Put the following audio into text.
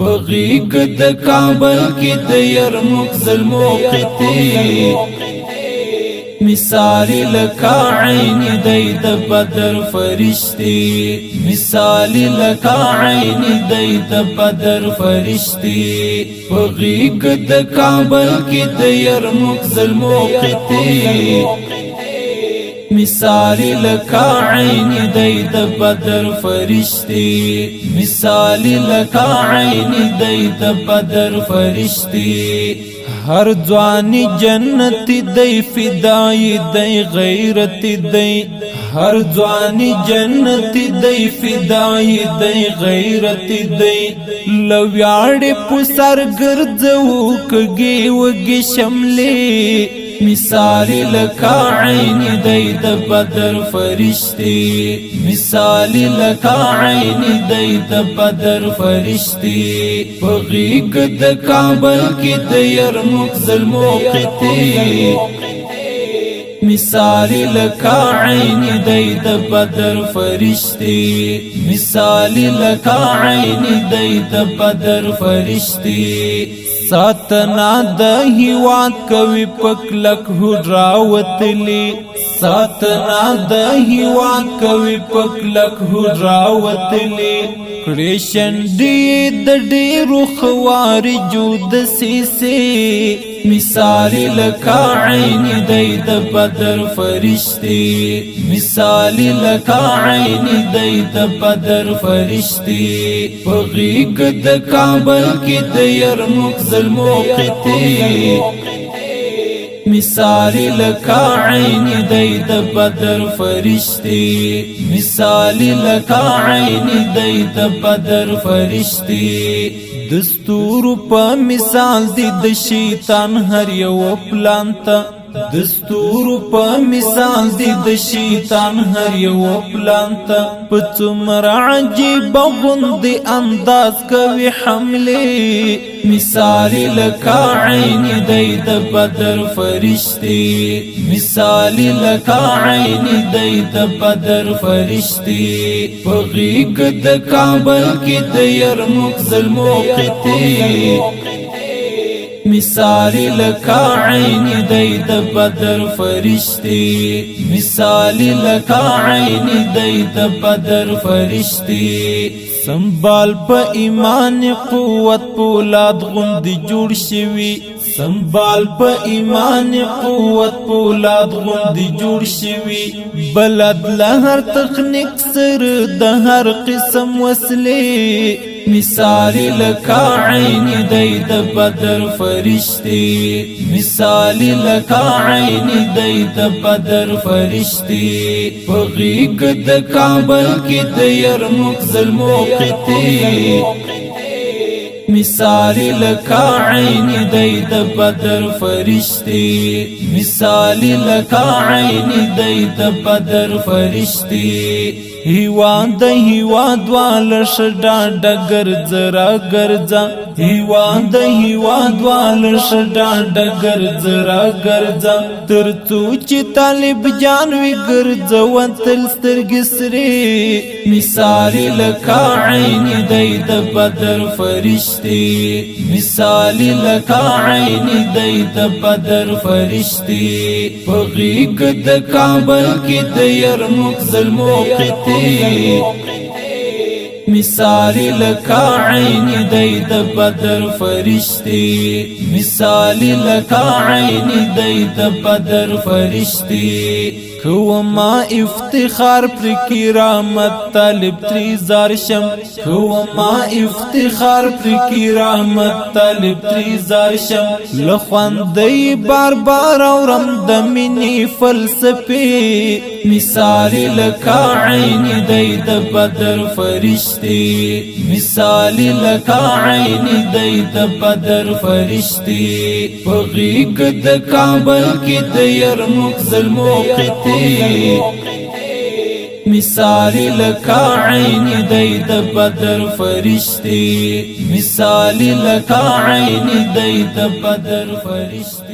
بغیگ د کابل کی د یرموک ظلموقتی مثالی لکا عینی دی د بدر فرشتی مثالی لکا عینی دی د بدر فرشتی بغیگ د کابل کی د یرموک ظلموقتی مثالی لکا عینی دی د بدر فرشتی مثالی لکا عینی دی د بدر فرشتی ہر جوانی جنتی دی فدائی دی غیرتی دی ہر جوانی جنتی دی فدائی دی غیرتی دی لویاڑی پسر گرزو کگی وگی شملی مثالی لکا عینی دی د بدر فرشتی مثالی لکا عینی دی د بدر فرشتی بغیگ د کابل کی د یرموک ظلموقتی مثالی لکا عینی دی د بدر فرشتی مثالی لکا عینی دی د بدر فرشتی ساتنا د هیواد کوي پکلک هډراوتلی ساتنا د هیواد کوي پکلک هډراوتلی کریشن دی د ډیرو خوارجو د سیسه مثالی لکا عینی دی د بدر فرشتی مثالی لکا عینی دی د بدر فرشتی بغیگ د کابل کی د یرموک ظلموقتی مثالی لکا عینی دی د بدر فرشتی مثالی لکا عینی دی د بدر فرشتی دستور په مثال دی د شیطان هر یو پلانتا دستور په مثال دی د شیطان هر یو پلانتا پڅمر عجیب غوندي انداز کوي حمله مثالی لکا عینی دی د بدر فرشتی مثالی لکا عینی دی د بدر فرشتی بغیگ د کابل کی د یرموک ظلموقتی مثالی لکا عینی دی د بدر فرشتی مثالی لکا عینی دی د بدر فرشتی سنبال په ایمان قوت پولاد غوندي جوړ شوی سنبال په ایمان قوت پولاد غوندي جوړ شوی بلد لهر تخنیک سر د هر قسم وسلې مثالی لکا عینی دی د بدر فرشتی مثالی لکا عینی دی د بدر فرشتی بغیگ د کابل کی د یرموک ظلموقتی مثالی لکا عینی دی د بدر فرشتی مثالی لکا عینی دی د بدر فرشتی هیواد د هیواد والا شډا ډګر زرا ګرځا هیواد د هیواد والا شډا ډګر زرا ګرځا ترڅو چې طالب جان وی ګرځو تل سترګې سرې مثالی لکا عینی دی د بدر فرشتی مثالی لکا عینی دی د بدر فرشتی بغیگ د کابل کی د یرموک ظلموقتی مثالی لکا عینی دی د بدر فرشتی مثالی لکا عینی دی د بدر فرشتی کوما افتخار پر کرامت طالب تری زارشم کوما افتخار پر کرامت طالب تری زارشم لخواندی بار بار اورم د منی فلسفی مثالی لکا عینی دی د بدر فرشتی مثالی لکا عینی دی د بدر فرشتی بغیگ د کابل کی د یرموک ظلموقتی مثالی لکا عینی دی د بدر فرشتی مثالی لکا عینی دی د بدر فرشتی